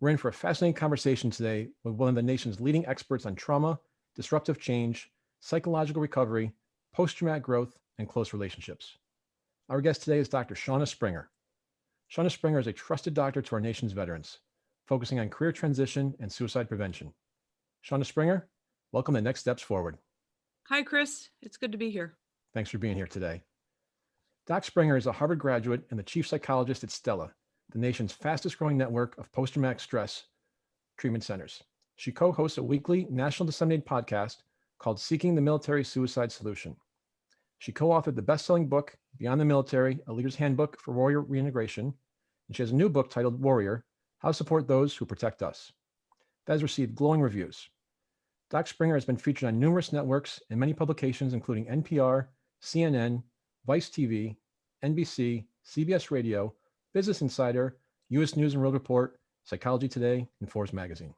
We're in for a fascinating conversation today with one of the nation's leading experts on trauma, disruptive change, psychological recovery, post-traumatic growth, and close relationships. Our guest today is Dr. Shauna Springer. Shauna Springer is a trusted doctor to our nation's veterans, focusing on career transition and suicide prevention. Shauna Springer, welcome to Next Steps Forward. Hi, Chris. It's good to be here. Thanks for being here today. Doc Springer is a Harvard graduate and the chief psychologist at Stella, the nation's fastest growing network of post-traumatic stress treatment centers. She co-hosts a weekly national disseminated podcast called Seeking the Military Suicide Solution. She co-authored the best-selling book, Beyond the Military, A Leader's Handbook for Warrior Reintegration, and she has a new book titled Warrior, How to Support Those Who Protect Us. That has received glowing reviews. Doc Springer has been featured on numerous networks and many publications, including NPR, CNN, Vice TV, NBC, CBS Radio, Business Insider, U.S. News and World Report, Psychology Today, and Forbes Magazine.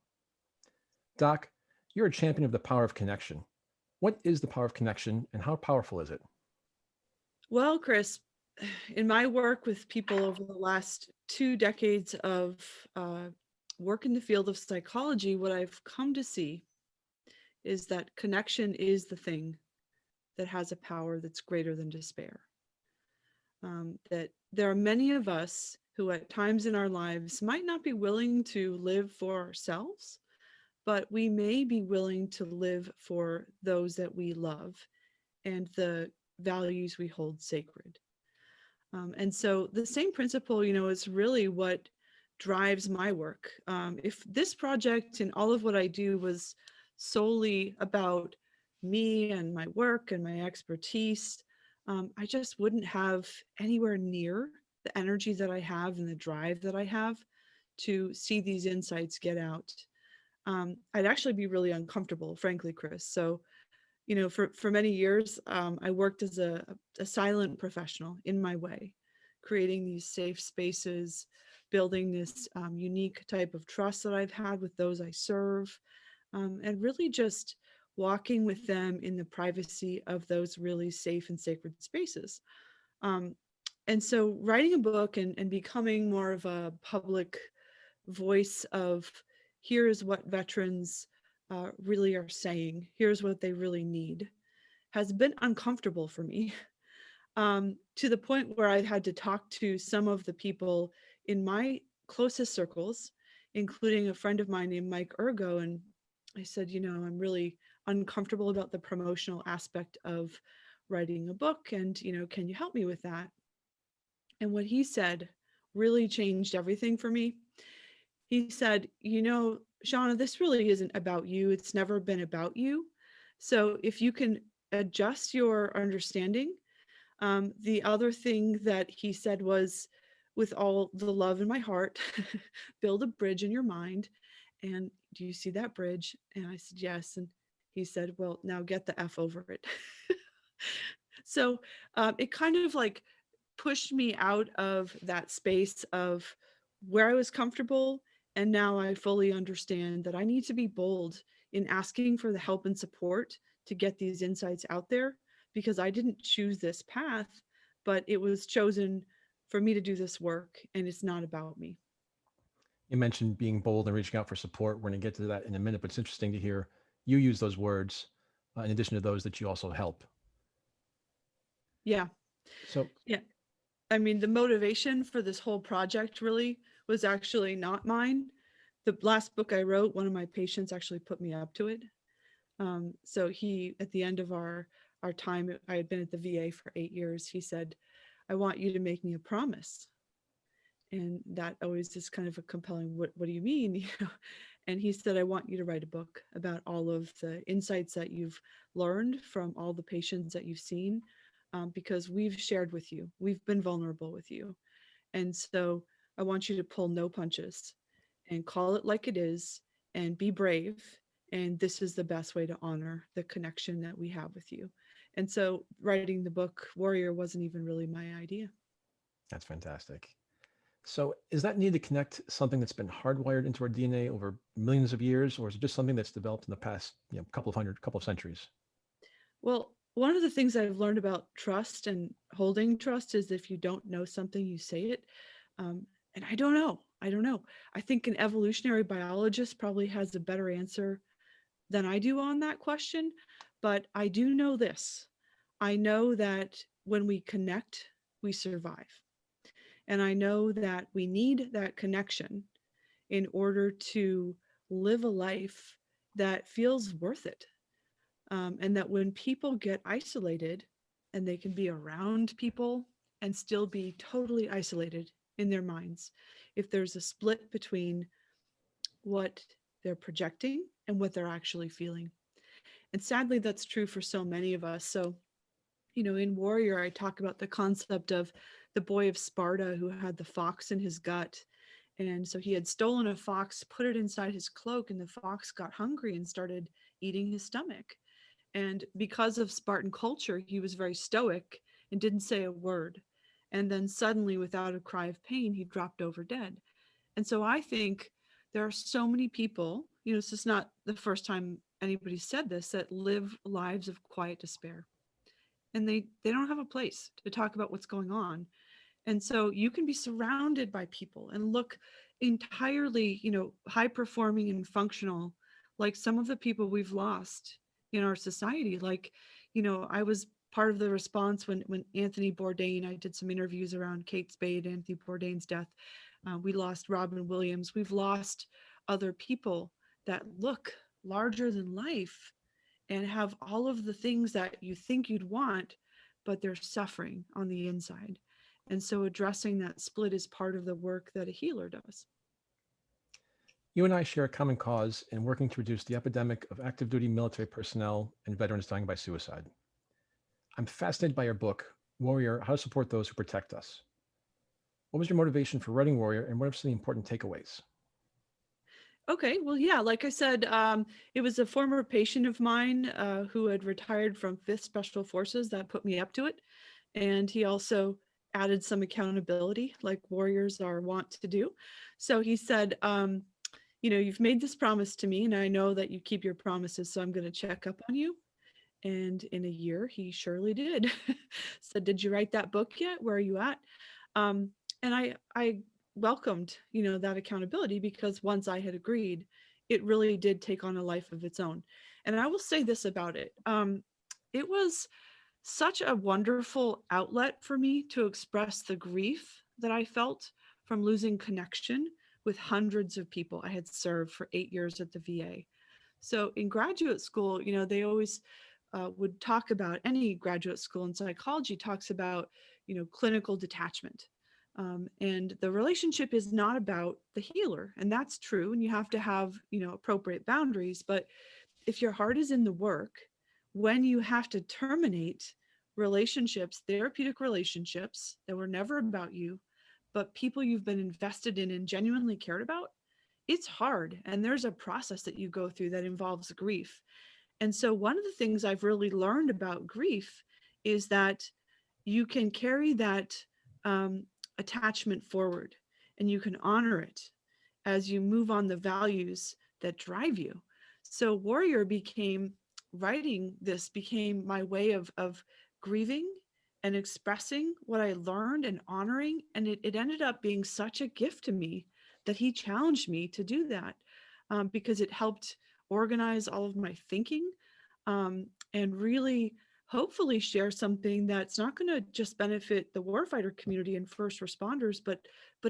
Doc, you're a champion of the power of connection. What is the power of connection and how powerful is it? Well, Chris, in my work with people over the last 2 decades of work in the field of psychology, what I've come to see is that connection is the thing that has a power that's greater than despair. That there are many of us who at times in our lives might not be willing to live for ourselves, but we may be willing to live for those that we love and the values we hold sacred. And so the same principle, is really what drives my work. If this project and all of what I do was solely about me and my work and my expertise, I just wouldn't have anywhere near the energy that I have and the drive that I have to see these insights get out. I'd actually be really uncomfortable, frankly, Chris. So, for many years, I worked as a silent professional in my way, creating these safe spaces, building this unique type of trust that I've had with those I serve, and really just walking with them in the privacy of those really safe and sacred spaces. And so writing a book and becoming more of a public voice of here's what veterans really are saying, here's what they really need, has been uncomfortable for me, to the point where I've had to talk to some of the people in my closest circles, including a friend of mine named Mike Ergo. And I said, I'm really uncomfortable about the promotional aspect of writing a book. And, can you help me with that? And what he said really changed everything for me. He said, Shauna, this really isn't about you. It's never been about you. So if you can adjust your understanding. The other thing that he said was, with all the love in my heart, build a bridge in your mind. And do you see that bridge? And I said, yes. And he said, well, now get the F over it. So it kind of like pushed me out of that space of where I was comfortable. And now I fully understand that I need to be bold in asking for the help and support to get these insights out there, because I didn't choose this path, but it was chosen for me to do this work, and it's not about me. You mentioned being bold and reaching out for support. We're going to get to that in a minute, but it's interesting to hear you use those words in addition to those that you also help. Yeah. So, yeah. I mean, the motivation for this whole project really was actually not mine. The last book I wrote, one of my patients actually put me up to it. So he, at the end of our time, I had been at the VA for 8 years. He said, I want you to make me a promise. And that always is kind of a compelling, what do you mean? And he said, I want you to write a book about all of the insights that you've learned from all the patients that you've seen, because we've shared with you, we've been vulnerable with you. And so I want you to pull no punches and call it like it is and be brave. And this is the best way to honor the connection that we have with you. And so writing the book Warrior wasn't even really my idea. that's fantastic. So is that need to connect something that's been hardwired into our DNA over millions of years, or is it just something that's developed in the past, couple of centuries? Well, one of the things I've learned about trust and holding trust is if you don't know something, you say it. And I don't know. I don't know. I think an evolutionary biologist probably has a better answer than I do on that question. But I do know this. I know that when we connect, we survive. And I know that we need that connection in order to live a life that feels worth it. And that when people get isolated and they can be around people and still be totally isolated in their minds, if there's a split between what they're projecting and what they're actually feeling. And sadly, that's true for so many of us. So, in Warrior, I talk about the concept of the boy of Sparta who had the fox in his gut. And so he had stolen a fox, put it inside his cloak, and the fox got hungry and started eating his stomach. And because of Spartan culture, he was very stoic and didn't say a word. And then suddenly, without a cry of pain, he dropped over dead. And so I think there are so many people, this is not the first time anybody said this, that live lives of quiet despair. And they don't have a place to talk about what's going on. And so you can be surrounded by people and look entirely, high performing and functional, like some of the people we've lost in our society. Like, I was part of the response when Anthony Bourdain, I did some interviews around Kate Spade, Anthony Bourdain's death. We lost Robin Williams. We've lost other people that look larger than life and have all of the things that you think you'd want, but they're suffering on the inside. And so addressing that split is part of the work that a healer does. You and I share a common cause in working to reduce the epidemic of active duty military personnel and veterans dying by suicide. I'm fascinated by your book, Warrior: How to Support Those Who Protect Us. What was your motivation for writing Warrior, and what are some of the important takeaways? Okay, well, yeah, like I said, it was a former patient of mine who had retired from 5th Special Forces that put me up to it. And he also added some accountability, like warriors are wont to do. So he said, you've made this promise to me, and I know that you keep your promises, so I'm going to check up on you. And in a year, he surely did. Said, did you write that book yet? Where are you at? And I welcomed, that accountability, because once I had agreed, it really did take on a life of its own. And I will say this about it. It was such a wonderful outlet for me to express the grief that I felt from losing connection with hundreds of people I had served for 8 years at the VA. So in graduate school, they always would talk about, any graduate school in psychology talks about, clinical detachment. And the relationship is not about the healer. And that's true. And you have to have, appropriate boundaries. But if your heart is in the work, when you have to terminate relationships, therapeutic relationships that were never about you, but people you've been invested in and genuinely cared about, it's hard. And there's a process that you go through that involves grief. And so one of the things I've really learned about grief is that you can carry that attachment forward, and you can honor it as you move on the values that drive you. So writing this became my way of grieving and expressing what I learned and honoring. And it ended up being such a gift to me that he challenged me to do that, because it helped organize all of my thinking, and really hopefully share something that's not going to just benefit the warfighter community and first responders, but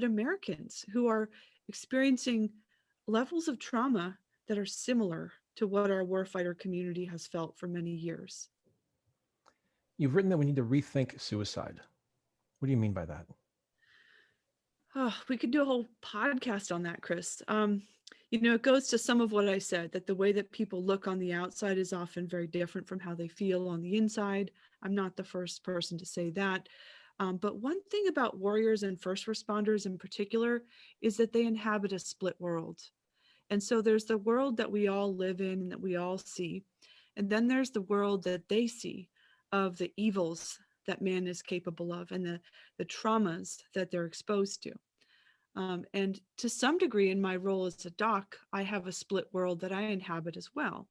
Americans who are experiencing levels of trauma that are similar to what our warfighter community has felt for many years. You've written that we need to rethink suicide. What do you mean by that? Oh, we could do a whole podcast on that, Chris. It goes to some of what I said, that the way that people look on the outside is often very different from how they feel on the inside. I'm not the first person to say that. But one thing about warriors and first responders in particular is that they inhabit a split world. And so there's the world that we all live in and that we all see. And then there's the world that they see of the evils that man is capable of, and the traumas that they're exposed to. And to some degree, in my role as a doc, I have a split world that I inhabit as well.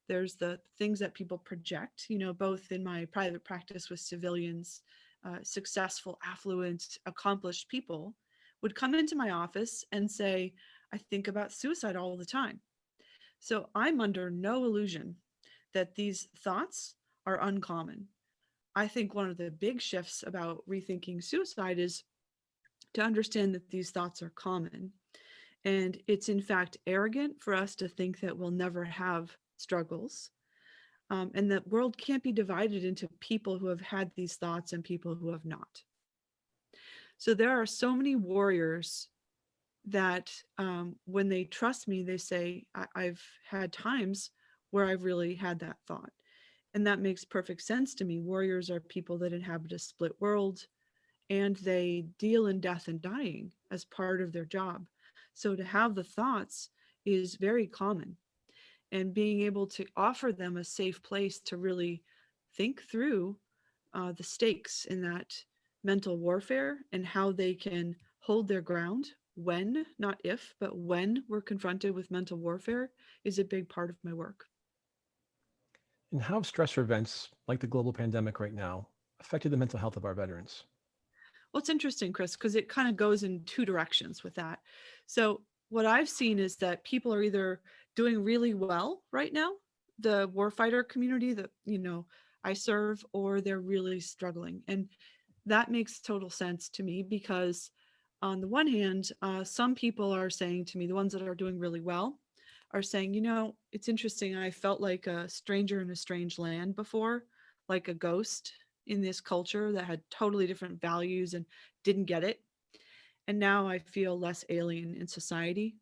There's the things that people project, both in my private practice with civilians, successful, affluent, accomplished people, would come into my office and say, I think about suicide all the time. So I'm under no illusion that these thoughts are uncommon. I think one of the big shifts about rethinking suicide is to understand that these thoughts are common. And it's in fact arrogant for us to think that we'll never have struggles. And the world can't be divided into people who have had these thoughts and people who have not. So there are so many warriors that when they trust me, they say, I've had times where I've really had that thought. And that makes perfect sense to me. Warriors are people that inhabit a split world and they deal in death and dying as part of their job. So to have the thoughts is very common. And being able to offer them a safe place to really think through the stakes in that mental warfare and how they can hold their ground when, not if, but when we're confronted with mental warfare is a big part of my work. And how have stressor events like the global pandemic right now affected the mental health of our veterans? Well, it's interesting, Chris, because it kind of goes in two directions with that. So, what I've seen is that people are either doing really well right now, the warfighter community that, I serve, or they're really struggling. And that makes total sense to me because, on the one hand, some people are saying to me, the ones that are doing really well, are saying, it's interesting. I felt like a stranger in a strange land before, like a ghost in this culture that had totally different values and didn't get it. And now I feel less alien in society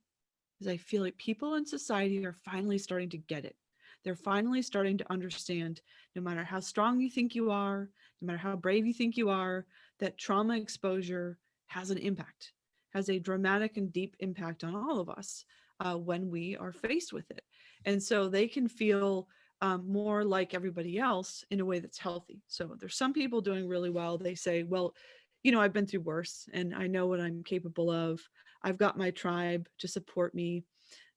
because I feel like people in society are finally starting to get it. They're finally starting to understand no matter how strong you think you are, no matter how brave you think you are, that trauma exposure has an impact, has a dramatic and deep impact on all of us when we are faced with it. And so they can feel more like everybody else in a way that's healthy. So there's some people doing really well. They say, well, I've been through worse and I know what I'm capable of. I've got my tribe to support me,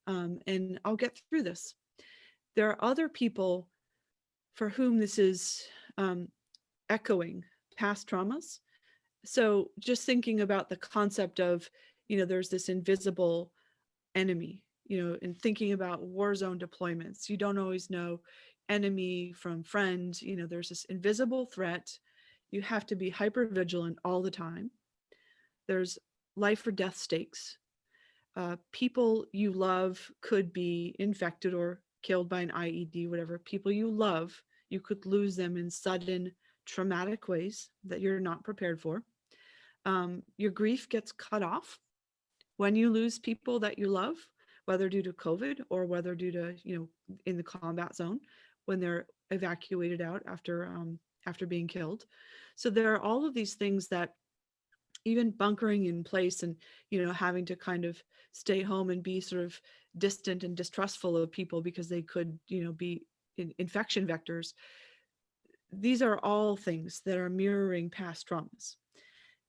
and I'll get through this. There are other people for whom this is echoing past traumas. So just thinking about the concept of, there's this invisible enemy, and thinking about war zone deployments, you don't always know enemy from friend, there's this invisible threat. You have to be hyper vigilant all the time. There's life or death stakes. People you love could be infected or killed by an IED, whatever. People you love, you could lose them in sudden traumatic ways that you're not prepared for. Your grief gets cut off when you lose people that you love, whether due to COVID or whether due to, in the combat zone when they're evacuated out after being killed. So there are all of these things that even bunkering in place and, having to kind of stay home and be sort of distant and distrustful of people because they could, be infection vectors. These are all things that are mirroring past traumas.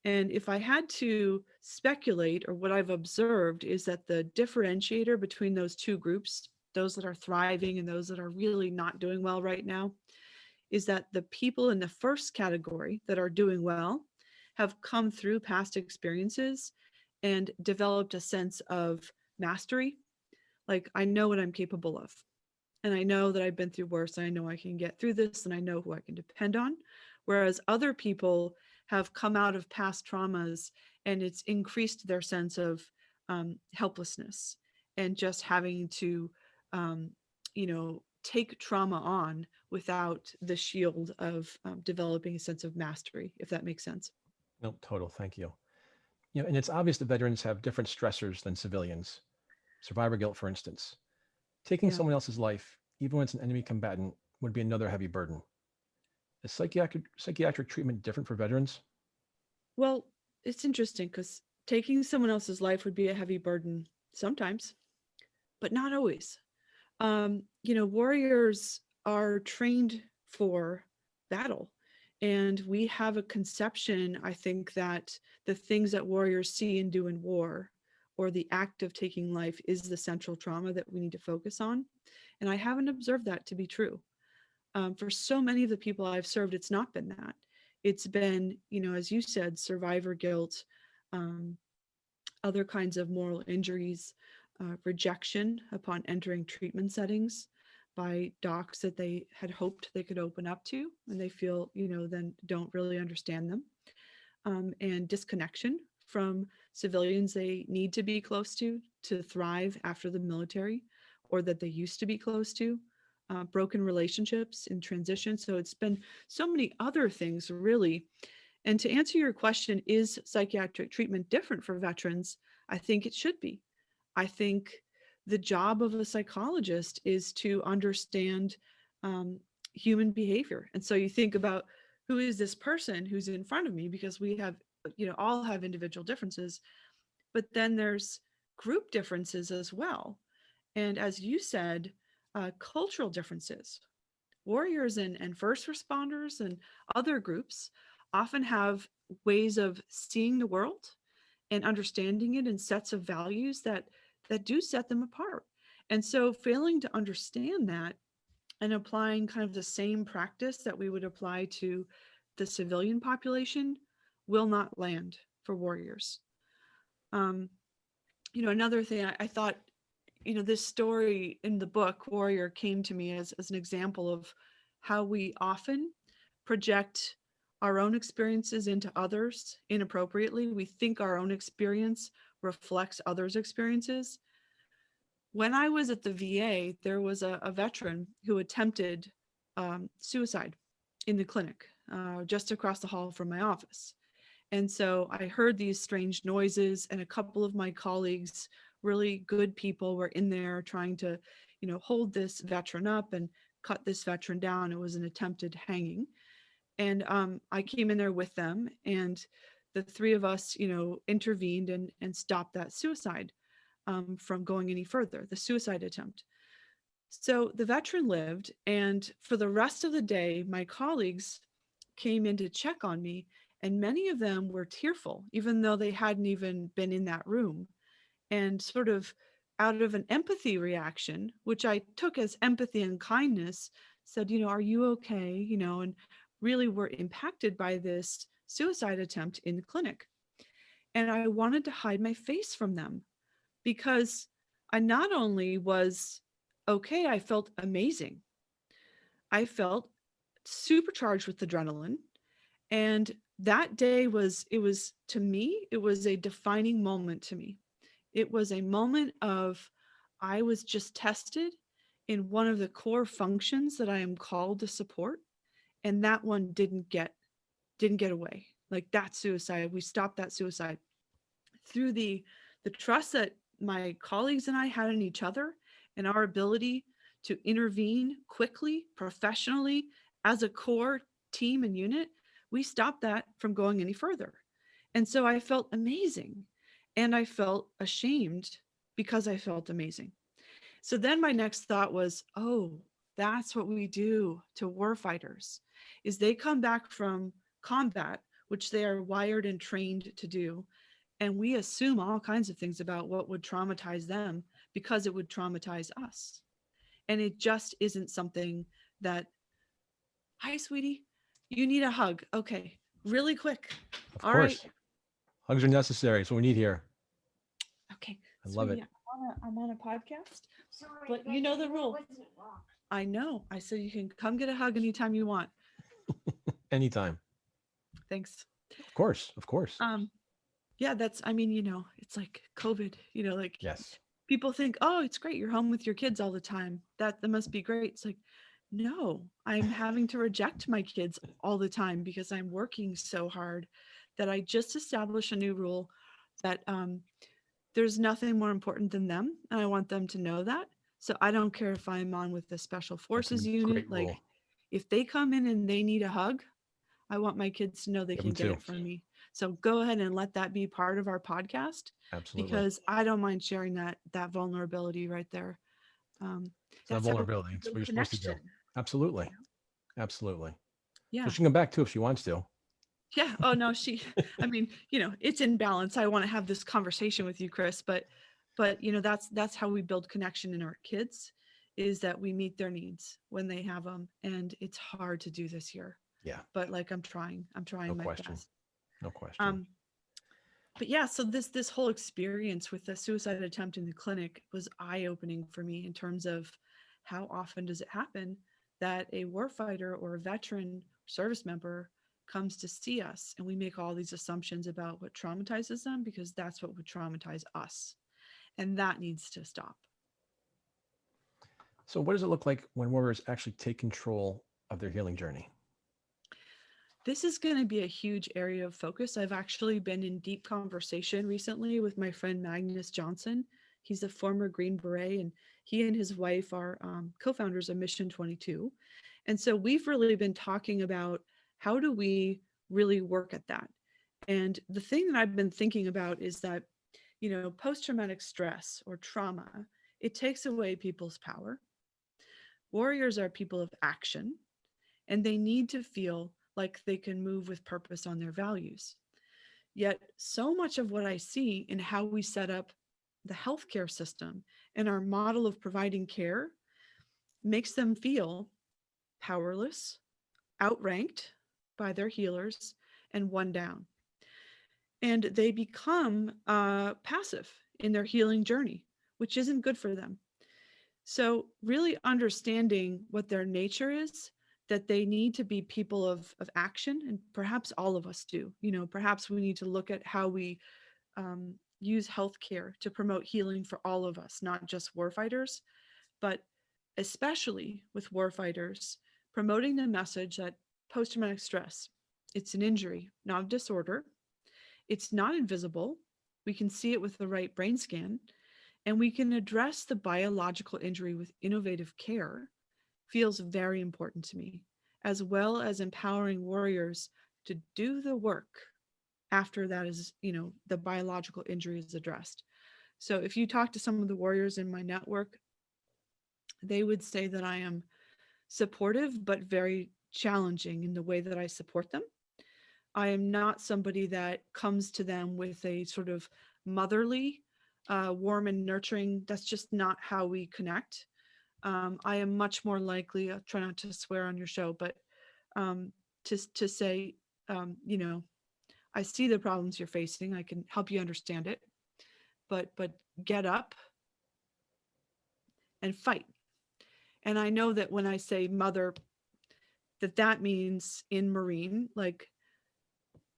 And if I had to speculate, or what I've observed is that the differentiator between those two groups, those that are thriving and those that are really not doing well right now, is that the people in the first category that are doing well have come through past experiences and developed a sense of mastery. Like, I know what I'm capable of. And I know that I've been through worse. And I know I can get through this and I know who I can depend on. Whereas other people have come out of past traumas and it's increased their sense of helplessness and just having to, take trauma on without the shield of developing a sense of mastery, if that makes sense. No, total. Thank you. And it's obvious that veterans have different stressors than civilians. Survivor guilt, for instance. Taking Yeah. someone else's life, even when it's an enemy combatant, would be another heavy burden. Is psychiatric treatment different for veterans? Well, it's interesting because taking someone else's life would be a heavy burden sometimes, but not always. Warriors are trained for battle. And we have a conception, I think, that the things that warriors see and do in war, or the act of taking life, is the central trauma that we need to focus on. And I haven't observed that to be true. For so many of the people I've served, it's not been that. It's been, as you said, survivor guilt, other kinds of moral injuries, rejection upon entering treatment settings by docs that they had hoped they could open up to, and they feel, then don't really understand them, and disconnection from civilians they need to be close to thrive after the military, or that they used to be close to, broken relationships in transition. So it's been so many other things, really. And to answer your question, is psychiatric treatment different for veterans? I think it should be. I think the job of a psychologist is to understand human behavior. And so you think about, who is this person who's in front of me? Because we have, all have individual differences, but then there's group differences as well. And as you said, cultural differences. Warriors and first responders and other groups often have ways of seeing the world and understanding it in sets of values that do set them apart. And so failing to understand that and applying kind of the same practice that we would apply to the civilian population will not land for warriors. Another thing I thought, this story in the book Warrior came to me as an example of how we often project our own experiences into others inappropriately. We think our own experience reflects others' experiences. When I was at the VA, there was a veteran who attempted suicide in the clinic just across the hall from my office. And so I heard these strange noises, and a couple of my colleagues, really good people, were in there trying to, hold this veteran up and cut this veteran down. It was an attempted hanging. And I came in there with them, and the three of us, intervened and stopped that suicide from going any further, the suicide attempt. So the veteran lived, and for the rest of the day, my colleagues came in to check on me, and many of them were tearful, even though they hadn't even been in that room. And sort of out of an empathy reaction, which I took as empathy and kindness, said, are you okay? And really were impacted by this suicide attempt in the clinic. And I wanted to hide my face from them, because I not only was okay, I felt amazing. I felt supercharged with adrenaline. And that day to me, it was a defining moment to me. It was a moment of, I was just tested in one of the core functions that I am called to support. And that one didn't get away. Like that suicide, we stopped that suicide through the trust that my colleagues and I had in each other, and our ability to intervene quickly, professionally, as a core team and unit. We stopped that from going any further. And so I felt amazing, and I felt ashamed because I felt amazing. So then my next thought was, oh, that's what we do to warfighters, is they come back from combat, which they are wired and trained to do. And we assume all kinds of things about what would traumatize them because it would traumatize us. And it just isn't something that, hi, sweetie, you need a hug. Okay, really quick. Of All course. right. Hugs are necessary. It's what we need here. Okay. I love it. I'm on a podcast, but you know the rule. I know. I said you can come get a hug anytime you want. Anytime. Thanks. Of course. Of course. Yeah, it's like COVID, like Yes. people think, oh, it's great, you're home with your kids all the time. That must be great. It's like, no, I'm having to reject my kids all the time because I'm working so hard that I just established a new rule that there's nothing more important than them. And I want them to know that. So I don't care if I'm on with the special forces unit. Like rule. if they come in and they need a hug, I want my kids to know they can get it from me. So go ahead and let that be part of our podcast. Absolutely. Because I don't mind sharing that vulnerability right there. It's not vulnerability. It's what you're supposed to do. Absolutely. Absolutely. Yeah. So she can come back too if she wants to. Yeah. Oh no, it's in balance. I want to have this conversation with you, Chris, but that's how we build connection in our kids, is that we meet their needs when they have them. And it's hard to do this year. Yeah. But like, I'm trying No my question. best. No question. But yeah, so this whole experience with the suicide attempt in the clinic was eye-opening for me in terms of how often does it happen that a warfighter or a veteran service member comes to see us and we make all these assumptions about what traumatizes them because that's what would traumatize us. And that needs to stop. So, what does it look like when warriors actually take control of their healing journey? This is going to be a huge area of focus. I've actually been in deep conversation recently with my friend Magnus Johnson. He's a former Green Beret, and he and his wife are co-founders of Mission 22. And so we've really been talking about how do we really work at that. And the thing that I've been thinking about is that, post-traumatic stress or trauma, it takes away people's power. Warriors are people of action, and they need to feel like they can move with purpose on their values. Yet, so much of what I see in how we set up the healthcare system and our model of providing care makes them feel powerless, outranked by their healers, and one down. And they become passive in their healing journey, which isn't good for them. So, really understanding what their nature is, that they need to be people of action, and perhaps all of us do. Perhaps we need to look at how we use healthcare to promote healing for all of us, not just warfighters, but especially with warfighters, promoting the message that post-traumatic stress, it's an injury, not a disorder. It's not invisible. We can see it with the right brain scan, and we can address the biological injury with innovative care feels very important to me, as well as empowering warriors to do the work after that is, the biological injury is addressed. So if you talk to some of the warriors in my network, they would say that I am supportive, but very challenging in the way that I support them. I am not somebody that comes to them with a sort of motherly, warm and nurturing. That's just not how we connect. I am much more likely, I'll try not to swear on your show, but to say, I see the problems you're facing. I can help you understand it, but get up and fight. And I know that when I say mother, that means in Marine, like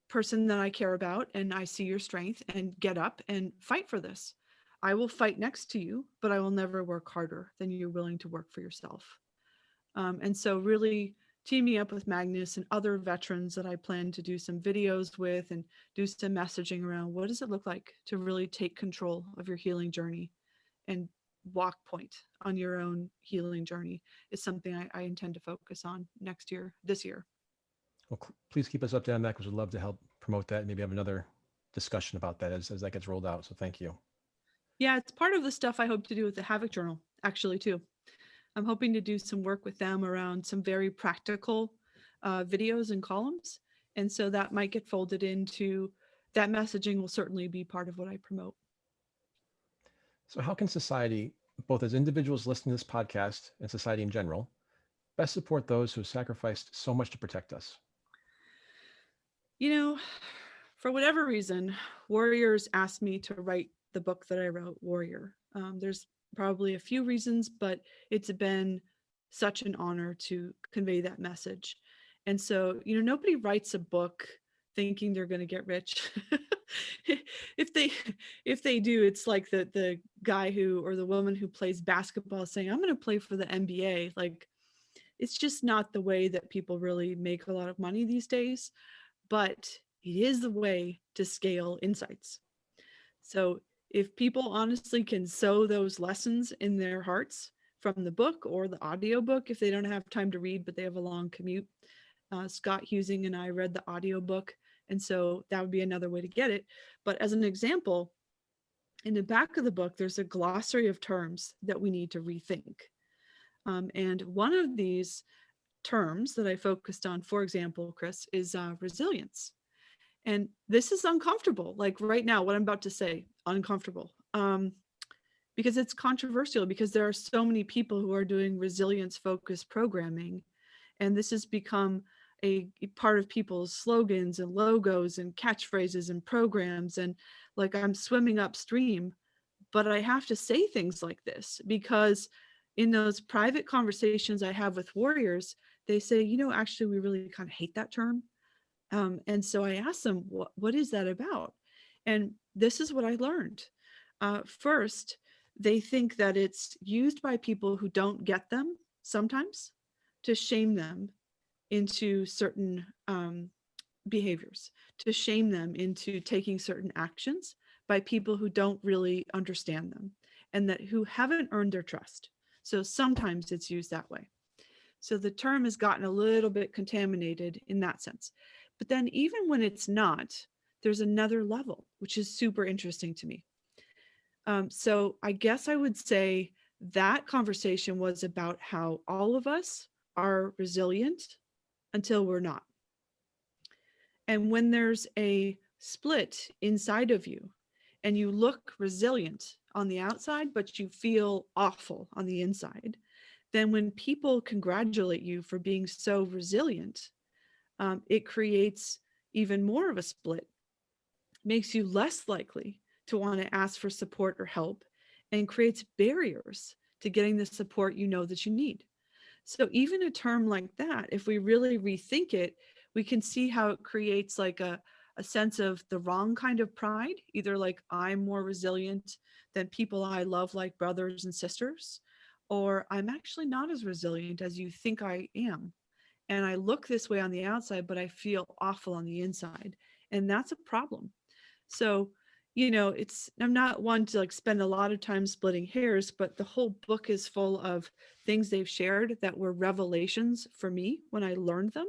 person that I care about, and I see your strength, and get up and fight for this. I will fight next to you, but I will never work harder than you're willing to work for yourself. And so really teaming up with Magnus and other veterans that I plan to do some videos with and do some messaging around what does it look like to really take control of your healing journey and walk point on your own healing journey is something I intend to focus on this year. Well, please keep us updated on that because we'd love to help promote that and maybe have another discussion about that as that gets rolled out. So thank you. Yeah, it's part of the stuff I hope to do with the Havoc Journal, actually, too. I'm hoping to do some work with them around some very practical videos and columns. And so that might get folded into that messaging will certainly be part of what I promote. So, how can society, both as individuals listening to this podcast and society in general, best support those who have sacrificed so much to protect us? For whatever reason, warriors asked me to write the book that I wrote, Warrior. There's probably a few reasons, but it's been such an honor to convey that message. And so, nobody writes a book thinking they're going to get rich. if they do, it's like the guy who or the woman who plays basketball saying, I'm going to play for the NBA. Like, it's just not the way that people really make a lot of money these days, but it is the way to scale insights. So if people honestly can sow those lessons in their hearts from the book or the audiobook, if they don't have time to read, but they have a long commute, Scott Husing and I read the audiobook. And so that would be another way to get it. But as an example, in the back of the book, there's a glossary of terms that we need to rethink. And one of these terms that I focused on, for example, Chris, is resilience. And this is uncomfortable. Like right now, what I'm about to say, uncomfortable. Because it's controversial, because there are so many people who are doing resilience focused programming. And this has become a part of people's slogans and logos and catchphrases and programs, and like I'm swimming upstream. But I have to say things like this because in those private conversations I have with warriors, they say, actually, we really kind of hate that term. And so I asked them, what is that about? And this is what I learned. First, they think that it's used by people who don't get them sometimes to shame them into certain behaviors, to shame them into taking certain actions by people who don't really understand them and that who haven't earned their trust. So sometimes it's used that way. So the term has gotten a little bit contaminated in that sense. But then even when it's not, there's another level, which is super interesting to me. So I guess I would say that conversation was about how all of us are resilient until we're not. And when there's a split inside of you and you look resilient on the outside, but you feel awful on the inside, then when people congratulate you for being so resilient, it creates even more of a split, makes you less likely to want to ask for support or help, and creates barriers to getting the support you know that you need. So even a term like that, if we really rethink it, we can see how it creates like a sense of the wrong kind of pride, either like I'm more resilient than people I love like brothers and sisters, or I'm actually not as resilient as you think I am. And I look this way on the outside, but I feel awful on the inside. And that's a problem. So, I'm not one to like spend a lot of time splitting hairs, but the whole book is full of things they've shared that were revelations for me when I learned them.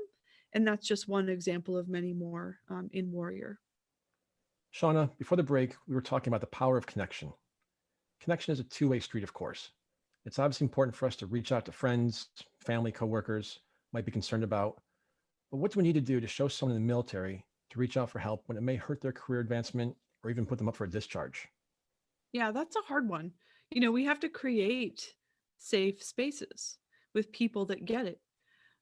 And that's just one example of many more in Warrior. Shauna, before the break, we were talking about the power of connection. Connection is a two-way street, of course. It's obviously important for us to reach out to friends, family, coworkers, might be concerned about. But what do we need to do to show someone in the military to reach out for help when it may hurt their career advancement or even put them up for a discharge? Yeah, that's a hard one. We have to create safe spaces with people that get it.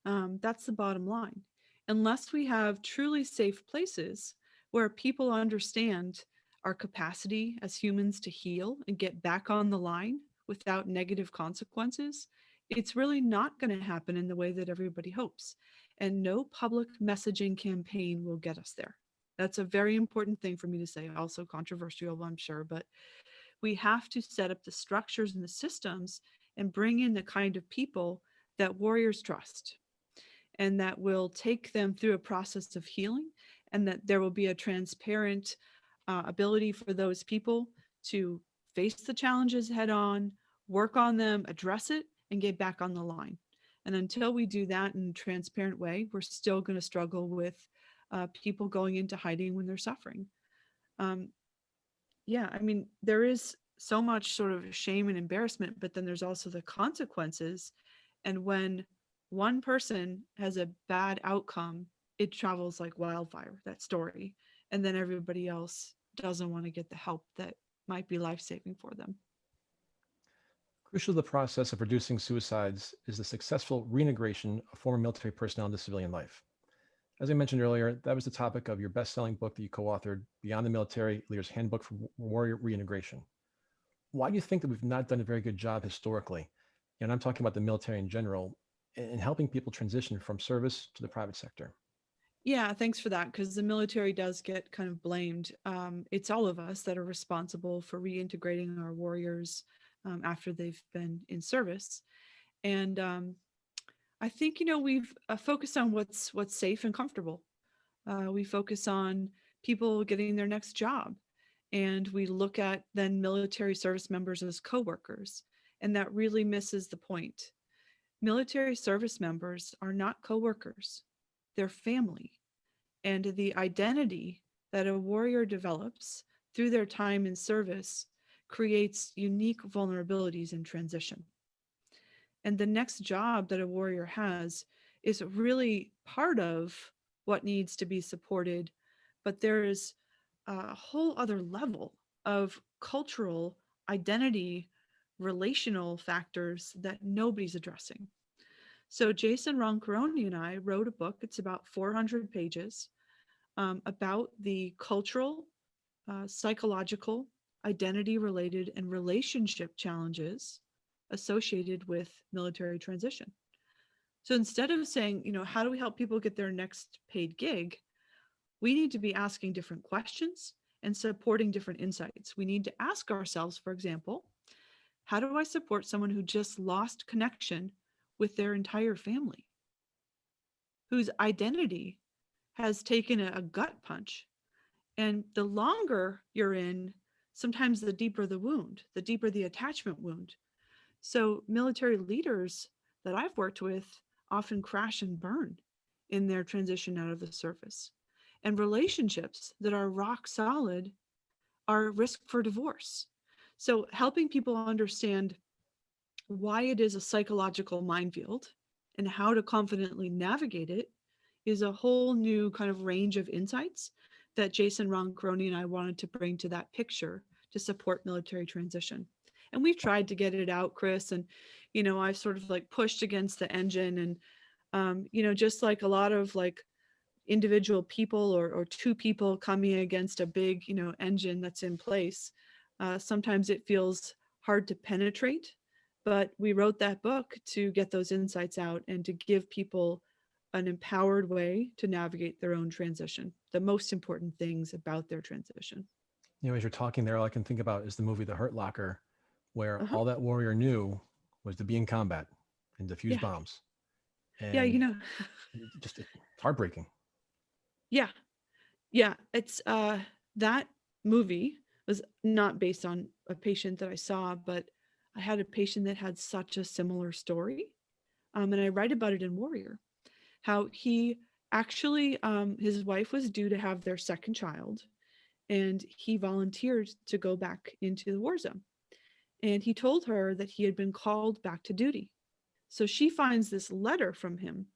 That's the bottom line. Unless we have truly safe places where people understand our capacity as humans to heal and get back on the line without negative consequences, it's really not going to happen in the way that everybody hopes. And no public messaging campaign will get us there. That's a very important thing for me to say, also controversial, I'm sure, but we have to set up the structures and the systems and bring in the kind of people that warriors trust and that will take them through a process of healing, and that there will be a transparent ability for those people to face the challenges head on, work on them, address it, and get back on the line. And until we do that in a transparent way, we're still going to struggle with people going into hiding when they're suffering. Um, yeah, I mean, there is so much sort of shame and embarrassment, but then there's also the consequences. And when one person has a bad outcome, it travels like wildfire, that story. And then everybody else doesn't want to get the help that might be life-saving for them. Crucial to the process of reducing suicides is the successful reintegration of former military personnel into civilian life. As I mentioned earlier, that was the topic of your best-selling book that you co-authored, Beyond the Military, Leader's Handbook for Warrior Reintegration. Why do you think that we've not done a very good job historically, and I'm talking about the military in general, in helping people transition from service to the private sector? Yeah, thanks for that, because the military does get kind of blamed. It's all of us that are responsible for reintegrating our warriors after they've been in service. And I think, we've focused on what's safe and comfortable. We focus on people getting their next job. And we look at then military service members as coworkers. And that really misses the point. Military service members are not coworkers, they're family. And the identity that a warrior develops through their time in service creates unique vulnerabilities in transition. And the next job that a warrior has is really part of what needs to be supported. But there is a whole other level of cultural identity, relational factors that nobody's addressing. So Jason Roncaroni and I wrote a book. It's about 400 pages about the cultural, psychological, identity related, and relationship challenges associated with military transition. So instead of saying, how do we help people get their next paid gig? We need to be asking different questions and supporting different insights. We need to ask ourselves, for example, how do I support someone who just lost connection with their entire family, whose identity has taken a gut punch? And the longer you're in, sometimes the deeper the wound, the deeper the attachment wound. So, military leaders that I've worked with often crash and burn in their transition out of the service. And relationships that are rock solid are risk for divorce. So, helping people understand why it is a psychological minefield and how to confidently navigate it is a whole new kind of range of insights that Jason Roncaroni and I wanted to bring to that picture to support military transition. And we've tried to get it out, Chris, and I've sort of like pushed against the engine, and just like a lot of like individual people or two people coming against a big engine that's in place, sometimes it feels hard to penetrate. But we wrote that book to get those insights out and to give people an empowered way to navigate their own transition, the most important things about their transition. As you're talking there, all I can think about is the movie The Hurt Locker, where Uh-huh. all that warrior knew was to be in combat and defuse Yeah. bombs. Yeah, And just it's heartbreaking. yeah. Yeah, it's that movie was not based on a patient that I saw, but I had a patient that had such a similar story. And I write about it in Warrior, how he actually, his wife was due to have their second child, and he volunteered to go back into the war zone. And he told her that he had been called back to duty. So she finds this letter from him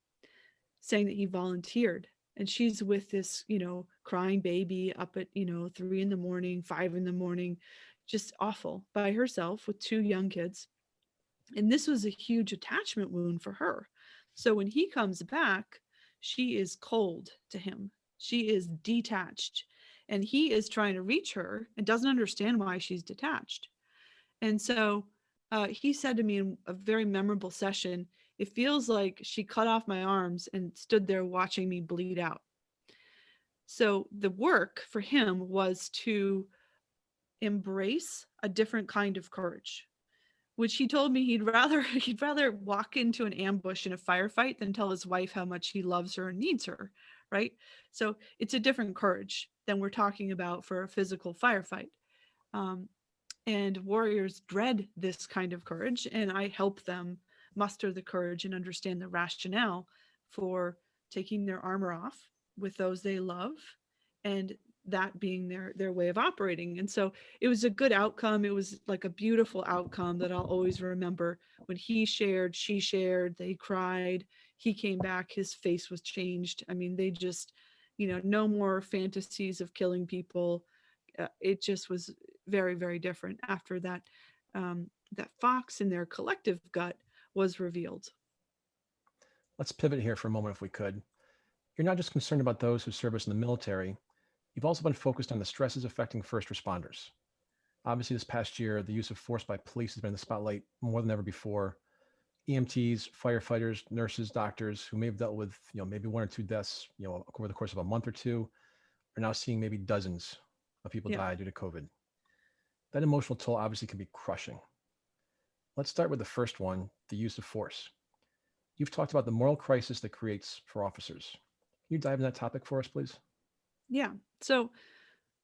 saying that he volunteered. And she's with this, crying baby up at, 3 in the morning, 5 in the morning, just awful by herself with two young kids. And this was a huge attachment wound for her. So when he comes back, she is cold to him. She is detached. And he is trying to reach her and doesn't understand why she's detached. And so he said to me in a very memorable session, it feels like she cut off my arms and stood there watching me bleed out. So the work for him was to embrace a different kind of courage, which he told me he'd rather walk into an ambush in a firefight than tell his wife how much he loves her and needs her, right? So it's a different courage than we're talking about for a physical firefight. Um, and warriors dread this kind of courage, and I help them muster the courage and understand the rationale for taking their armor off with those they love, and that being their way of operating. And so it was a good outcome. It was like a beautiful outcome that I'll always remember. When he shared, she shared, they cried, he came back, his face was changed. I mean, they just, no more fantasies of killing people. It just was very, very different after that. That fox in their collective gut was revealed. Let's pivot here for a moment if we could. You're not just concerned about those who service in the military, you've also been focused on the stresses affecting first responders. Obviously, this past year, the use of force by police has been in the spotlight more than ever before. EMTs, firefighters, nurses, doctors who may have dealt with, maybe one or two deaths, over the course of a month or two, are now seeing maybe dozens of people Yeah. die due to COVID. That emotional toll obviously can be crushing. Let's start with the first one, the use of force. You've talked about the moral crisis that creates for officers. Can you dive into that topic for us, please? Yeah. So,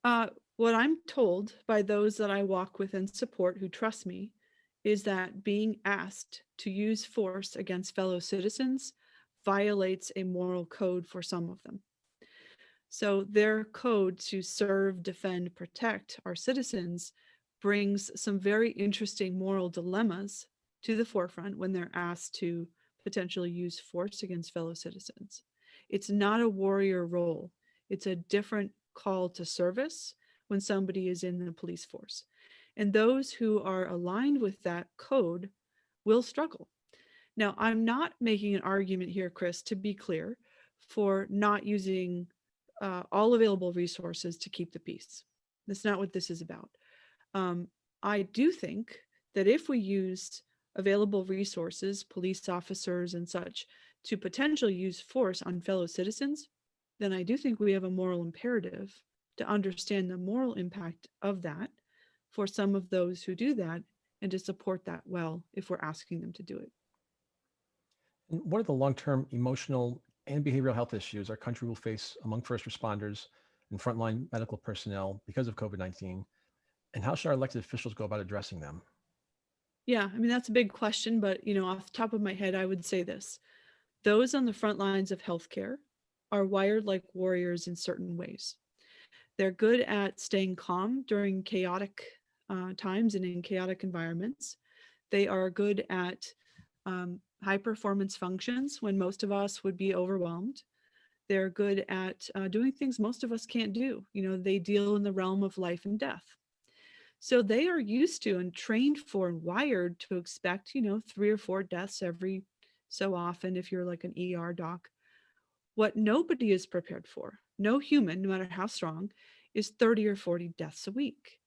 uh, what I'm told by those that I walk with and support who trust me is that being asked to use force against fellow citizens violates a moral code for some of them. So, their code to serve, defend, protect our citizens brings some very interesting moral dilemmas to the forefront when they're asked to potentially use force against fellow citizens. It's not a warrior role, it's a different call to service when somebody is in the police force. And those who are aligned with that code will struggle. Now, I'm not making an argument here, Chris, to be clear, for not using all available resources to keep the peace. That's not what this is about. Um, I do think that if we used available resources, police officers and such, to potentially use force on fellow citizens, then I do think we have a moral imperative to understand the moral impact of that for some of those who do that and to support that well if we're asking them to do it. And what are the long-term emotional and behavioral health issues our country will face among first responders and frontline medical personnel because of COVID-19? And how should our elected officials go about addressing them? Yeah, I mean, that's a big question, but off the top of my head, I would say this. Those on the front lines of healthcare are wired like warriors in certain ways. They're good at staying calm during chaotic times and in chaotic environments. They are good at high performance functions when most of us would be overwhelmed. They're good at doing things most of us can't do. They deal in the realm of life and death. So they are used to and trained for and wired to expect, 3 or 4 deaths every so often if you're like an ER doc. What nobody is prepared for, no human, no matter how strong, is 30 or 40 deaths a week.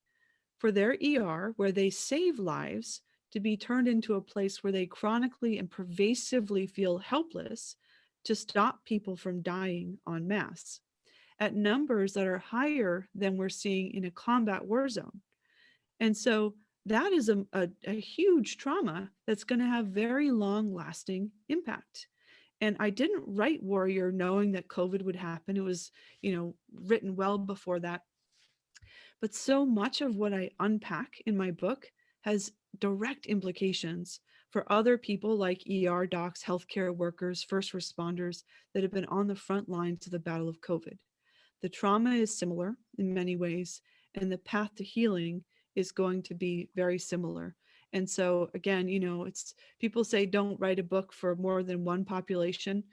For their ER, where they save lives, to be turned into a place where they chronically and pervasively feel helpless to stop people from dying en masse at numbers that are higher than we're seeing in a combat war zone. And so that is a huge trauma that's going to have very long lasting impact. And I didn't write Warrior knowing that COVID would happen. It was, written well before that. But so much of what I unpack in my book has direct implications for other people like ER docs, healthcare workers, first responders that have been on the front lines of the battle of COVID. The trauma is similar in many ways, and the path to healing is going to be very similar. And so again, it's people say don't write a book for more than one population.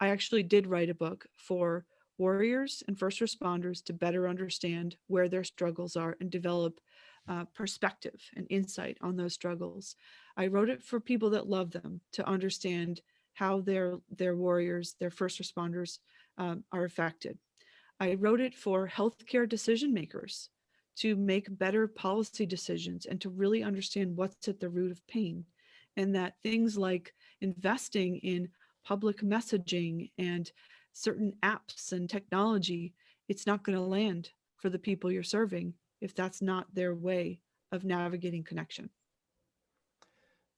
I actually did write a book for warriors and first responders to better understand where their struggles are and develop perspective and insight on those struggles. I wrote it for people that love them to understand how their warriors, their first responders are affected. I wrote it for healthcare decision makers to make better policy decisions and to really understand what's at the root of pain. And that things like investing in public messaging and certain apps and technology, it's not going to land for the people you're serving if that's not their way of navigating connection.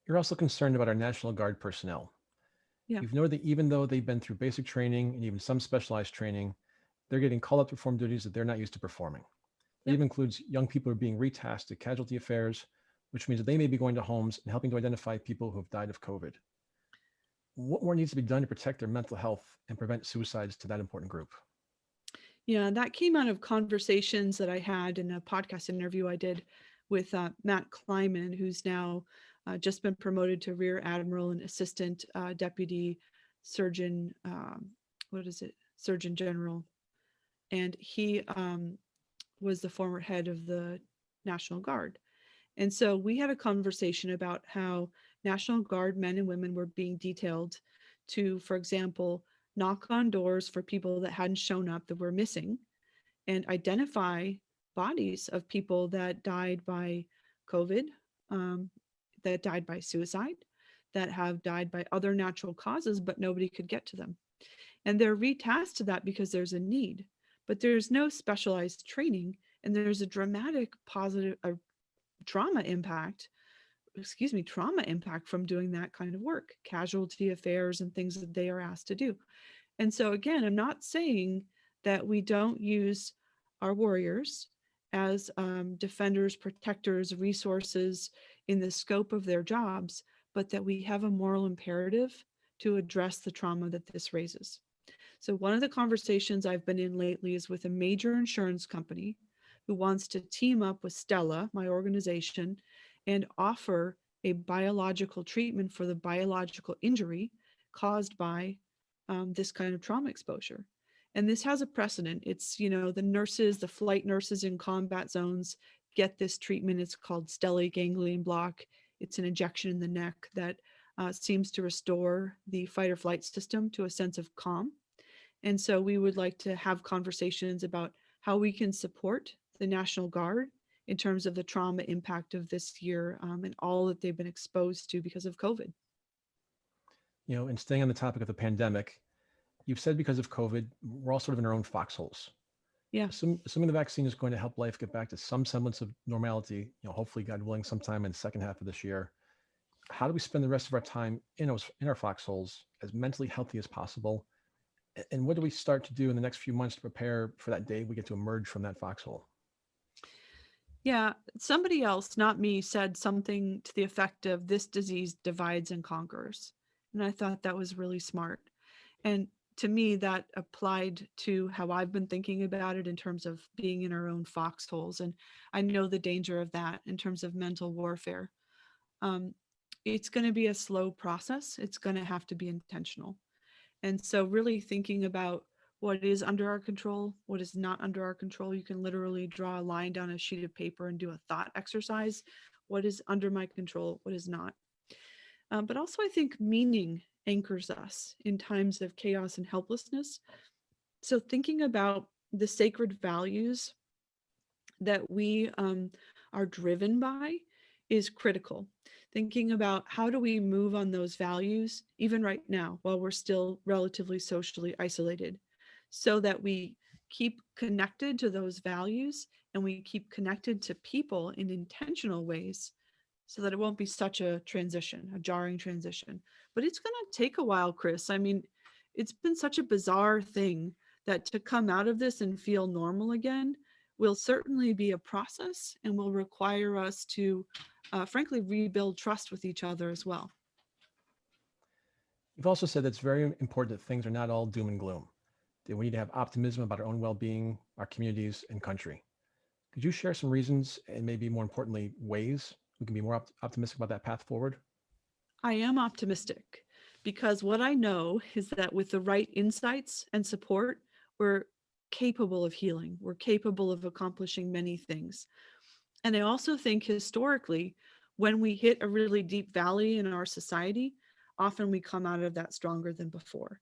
You're also concerned about our National Guard personnel. Yeah. You've noted that even though they've been through basic training and even some specialized training, they're getting called up to perform duties that they're not used to performing. It Yep. even includes young people who are being retasked to casualty affairs, which means that they may be going to homes and helping to identify people who have died of COVID. What more needs to be done to protect their mental health and prevent suicides to that important group? Yeah, that came out of conversations that I had in a podcast interview I did with Matt Kleiman, who's now just been promoted to Rear Admiral and Assistant Deputy Surgeon, Surgeon General. And he was the former head of the National Guard. And so we had a conversation about how National Guard men and women were being detailed to, for example, knock on doors for people that hadn't shown up that were missing and identify bodies of people that died by COVID, that died by suicide, that have died by other natural causes, but nobody could get to them. And they're retasked to that because there's a need, but there's no specialized training, and there's a dramatic positive trauma impact from doing that kind of work, casualty affairs and things that they are asked to do. And so again, I'm not saying that we don't use our warriors as defenders, protectors, resources in the scope of their jobs, but that we have a moral imperative to address the trauma that this raises. So one of the conversations I've been in lately is with a major insurance company who wants to team up with Stella, my organization, and offer a biological treatment for the biological injury caused by this kind of trauma exposure. And this has a precedent. It's, the nurses, the flight nurses in combat zones get this treatment. It's called stellate ganglion block. It's an injection in the neck that seems to restore the fight or flight system to a sense of calm. And so we would like to have conversations about how we can support the National Guard in terms of the trauma impact of this year, and all that they've been exposed to because of COVID. And staying on the topic of the pandemic, you've said because of COVID, we're all sort of in our own foxholes. Yeah. Assuming the vaccine is going to help life get back to some semblance of normality, hopefully, God willing, sometime in the second half of this year, how do we spend the rest of our time in our foxholes as mentally healthy as possible? And what do we start to do in the next few months to prepare for that day we get to emerge from that foxhole? Yeah, somebody else, not me, said something to the effect of this disease divides and conquers. And I thought that was really smart. And to me, that applied to how I've been thinking about it in terms of being in our own foxholes. And I know the danger of that in terms of mental warfare. Um, it's going to be a slow process. It's going to have to be intentional. And so, really thinking about what is under our control, what is not under our control. You can literally draw a line down a sheet of paper and do a thought exercise. What is under my control? What is not? But also, I think meaning anchors us in times of chaos and helplessness. So, thinking about the sacred values that we are driven by is critical. Thinking about how do we move on those values, even right now, while we're still relatively socially isolated, so that we keep connected to those values and we keep connected to people in intentional ways so that it won't be such a transition, a jarring transition. But it's going to take a while, Chris. I mean, it's been such a bizarre thing that to come out of this and feel normal again will certainly be a process and will require us to, frankly, rebuild trust with each other as well. You've also said that it's very important that things are not all doom and gloom, that we need to have optimism about our own well-being, our communities, and country. Could you share some reasons and maybe more importantly, ways we can be more optimistic about that path forward? I am optimistic because what I know is that with the right insights and support, we're capable of healing. We're capable of accomplishing many things. And I also think historically, when we hit a really deep valley in our society, often we come out of that stronger than before.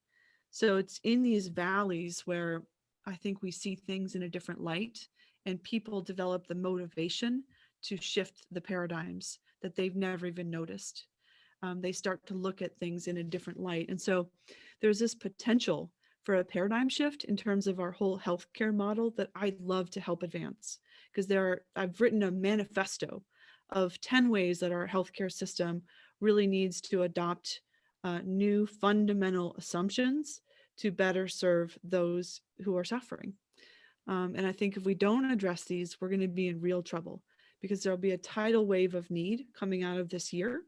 So it's in these valleys where I think we see things in a different light and people develop the motivation to shift the paradigms that they've never even noticed. They start to look at things in a different light. And so there's this potential for a paradigm shift in terms of our whole healthcare model that I'd love to help advance. Because I've written a manifesto of 10 ways that our healthcare system really needs to adopt new fundamental assumptions to better serve those who are suffering. And I think if we don't address these, we're going to be in real trouble because there'll be a tidal wave of need coming out of this year.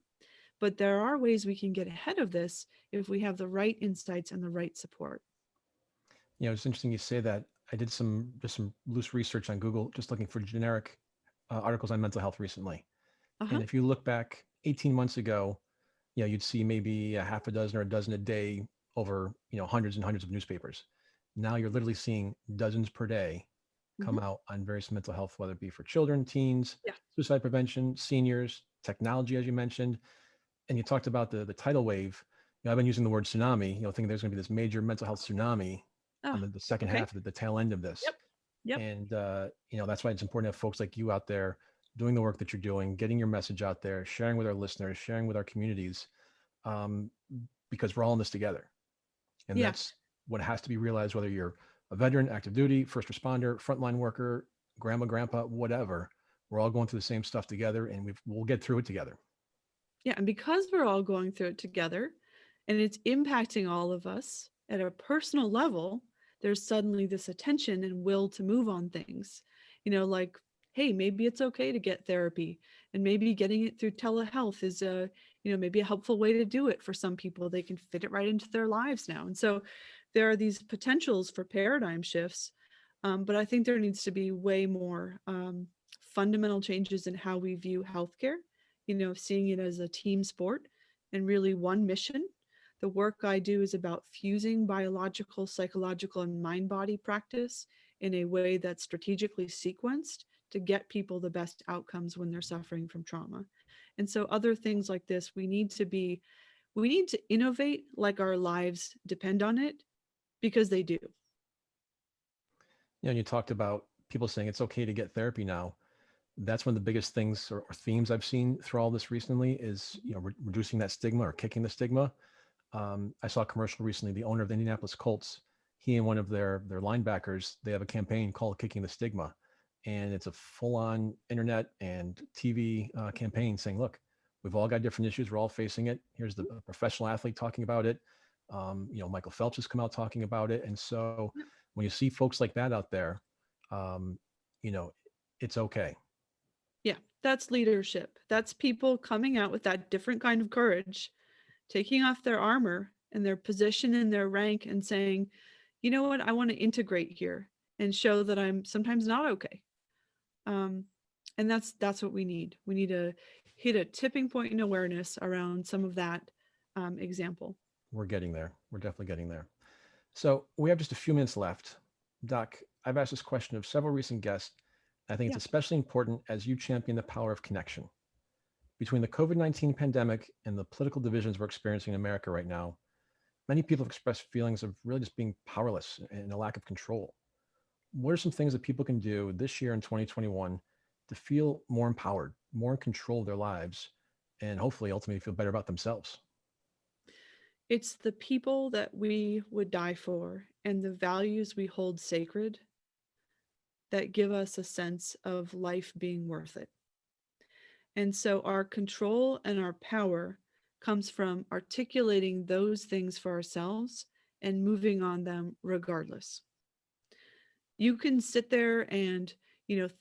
But there are ways we can get ahead of this if we have the right insights and the right support. It's interesting you say that. I did some loose research on Google, just looking for generic articles on mental health recently. Uh-huh. And if you look back 18 months ago, you'd see maybe a half a dozen or a dozen a day over, hundreds and hundreds of newspapers. Now you're literally seeing dozens per day come out on various mental health, whether it be for children, teens, Yeah. suicide prevention, seniors, technology, as you mentioned. And you talked about the tidal wave. I've been using the word tsunami, thinking there's going to be this major mental health tsunami on the second okay. half of the tail end of this. Yep. And, that's why it's important to have folks like you out there doing the work that you're doing, getting your message out there, sharing with our listeners, sharing with our communities, because we're all in this together. And Yeah. that's what has to be realized, whether you're a veteran, active duty, first responder, frontline worker, grandma, grandpa, whatever. We're all going through the same stuff together, and we'll get through it together. Yeah. And because we're all going through it together and it's impacting all of us at a personal level, there's suddenly this attention and will to move on things, like, hey, maybe it's okay to get therapy, and maybe getting it through telehealth is maybe a helpful way to do it for some people. They can fit it right into their lives now. And so there are these potentials for paradigm shifts. But I think there needs to be way more fundamental changes in how we view healthcare, seeing it as a team sport and really one mission. The work I do is about fusing biological, psychological, and mind-body practice in a way that's strategically sequenced to get people the best outcomes when they're suffering from trauma. And so other things like this, we need to be We need to innovate like our lives depend on it, because they do. And you talked about people saying it's okay to get therapy now. That's one of the biggest things or themes I've seen through all this recently is, reducing that stigma or kicking the stigma. I saw a commercial recently. The owner of the Indianapolis Colts, he and one of their linebackers, they have a campaign called "Kicking the Stigma," and it's a full-on internet and TV campaign saying, "Look, we've all got different issues. We're all facing it. Here's the professional athlete talking about it. Michael Phelps has come out talking about it." And so, Yep. when you see folks like that out there, um, you know, it's okay. Yeah, that's leadership. That's people coming out with that different kind of courage, taking off their armor and their position and their rank and saying, you know what, I want to integrate here and show that I'm sometimes not okay. Um, and that's what we need. We need to hit a tipping point in awareness around some of that example. We're getting there. We're definitely getting there. So we have just a few minutes left. Doc, I've asked this question of several recent guests. I think it's Yeah. especially important as you champion the power of connection. Between the COVID-19 pandemic and the political divisions we're experiencing in America right now, many people have expressed feelings of really just being powerless and a lack of control. What are some things that people can do this year in 2021 to feel more empowered, more in control of their lives, and hopefully ultimately feel better about themselves? It's the people that we would die for and the values we hold sacred that give us a sense of life being worth it. And so our control and our power comes from articulating those things for ourselves and moving on them regardless. You can sit there and,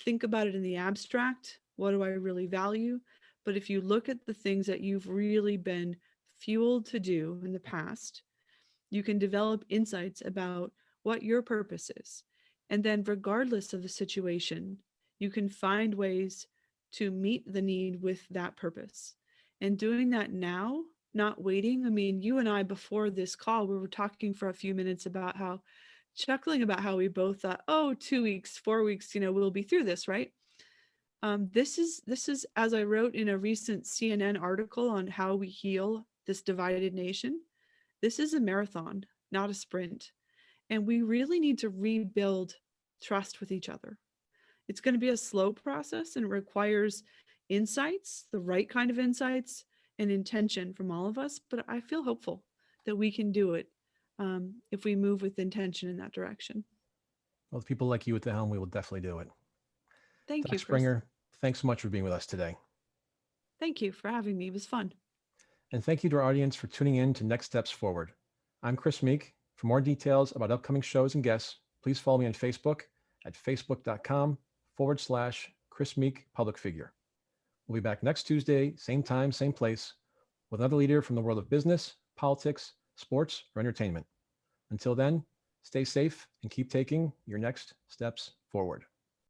think about it in the abstract. What do I really value? But if you look at the things that you've really been fueled to do in the past, you can develop insights about what your purpose is. And then, regardless of the situation, you can find ways to meet the need with that purpose. And doing that now, not waiting. I mean, you and I, before this call, we were talking for a few minutes about chuckling about how we both thought, oh, 2 weeks, 4 weeks, we'll be through this, right? This is, as I wrote in a recent CNN article on how we heal this divided nation, this is a marathon, not a sprint. And we really need to rebuild trust with each other. It's going to be a slow process and it requires insights, the right kind of insights and intention from all of us. But I feel hopeful that we can do it if we move with intention in that direction. Well, with people like you at the helm, we will definitely do it. Thank Doc you, Chris. Springer, thanks so much for being with us today. Thank you for having me. It was fun. And thank you to our audience for tuning in to Next Steps Forward. I'm Chris Meek. For more details about upcoming shows and guests, please follow me on Facebook at facebook.com/Chris Meek Public Figure. We'll be back next Tuesday, same time, same place, with another leader from the world of business, politics, sports, or entertainment. Until then, stay safe and keep taking your next steps forward.